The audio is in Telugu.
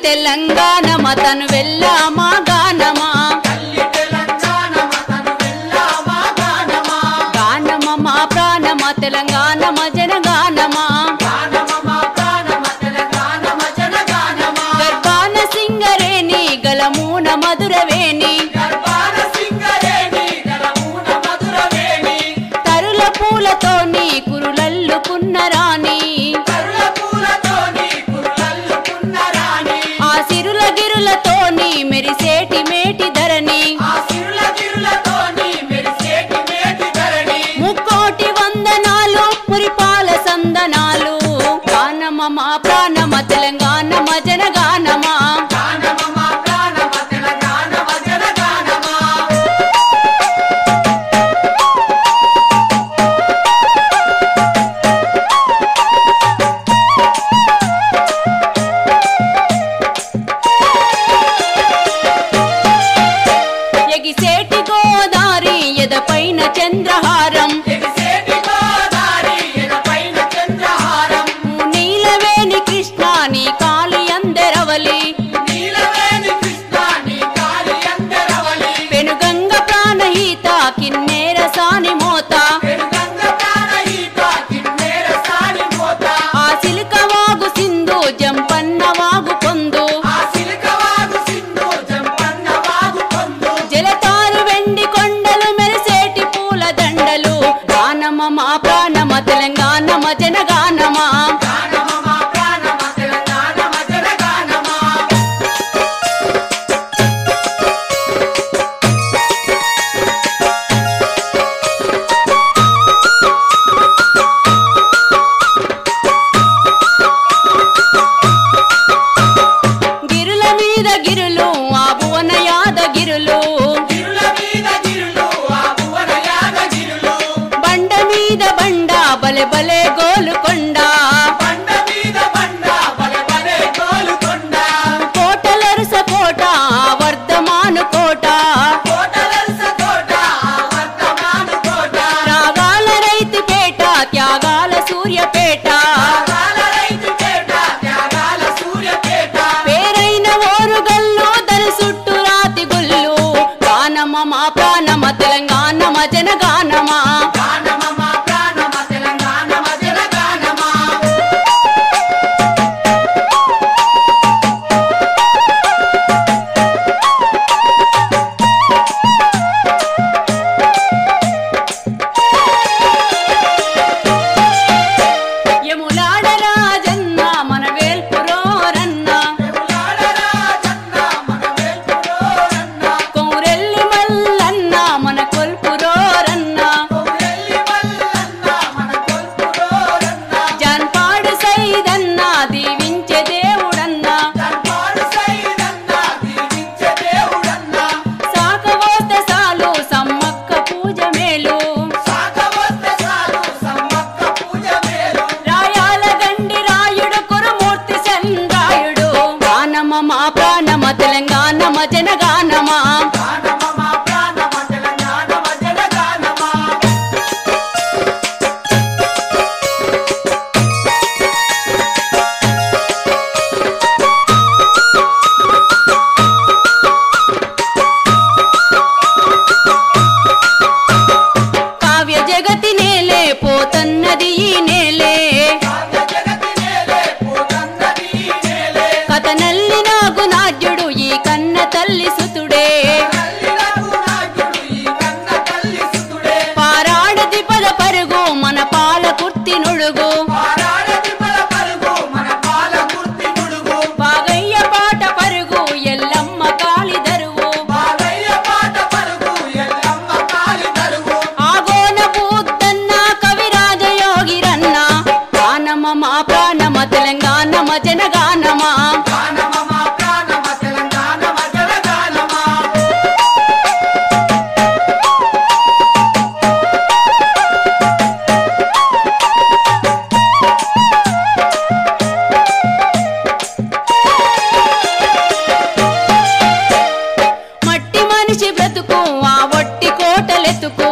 తెలంగాణ మతను వెళ్ళామా గానమా గానమ మా ప్రాణమ తెలంగాణ జనగానమా గర్భాన సింగరేణి గలమూన మధురవేణి తరుల పూలతోని కురులల్లుకున్న రాణి ఆ సిరుల గిరులతోని మెరిసేటి మేటి ధరణి ముక్కోటి వందనాలు పురిపాల సందనాలు గానమ మా ప్రాణమ తెలంగాణ జనగానమా ఎగిసేటి గోదారి ఎదపైన చంద్రహారం నీలవేణి కృష్ణ నీ కాలి అందరవలి పెనుగంగ ప్రాణహిత కిన్నెర సాని మోత ఆ సిలుక వాగు సింధు జంపన్న వాగు పొందు జలతారు వెండి కొండలు మెరిసేటి పూల దండలు గానమ మా ప్రాణమ తెలంగాణ జనగానమా గిరుల మీద గిరులు ఆ భువన యాదగిరులు బండ మీద బండ బలె బలె గోలుకొండ కోటలరుస కోట వర్ధమాను కోట రాగాల రైతుపేట త్యాగాల సూర్యపేట పేరైన ఓరుగల్లు దరి చుట్టూ రాతి గుళ్ళు గానమ మా ప్రాణమ తెలంగాణ జనగానమా యములాడ రాజన్న మన వేల్పురోరన్న కౌరెల్లి మల్లన్న మన కొల్పురోరన్న జాన్పాడు సైదన్న దీవించే దేవుడన్న సాకవోస్తే సాలు సమ్మక్క పూజ మేలు రాయాల గండి రాయుడు కురుమూర్తి చంద్రాయుడు గానమ మా ప్రాణమ తెలంగాణ జనగానమా కావ్య జగతి నేలే పోతన్నది ఈ నేలే కథనల్లి నాగు నాట్యుడు ఈ కన్న తల్లి సుతుడే పారాడది పద పరుగు మన పాల కుర్తి నుడుగు బాగయ్య పాట పరుగు ఎల్లమ్మ కాలి దరువు ఆగోన బూద్దన్న కవిరాజ యోగిరన్న గానమ మా ప్రాణమ తెలంగాణ జనగానమా మట్టి మనిషి బ్రతుకు ఆ ఒట్టి కోటలెతుకు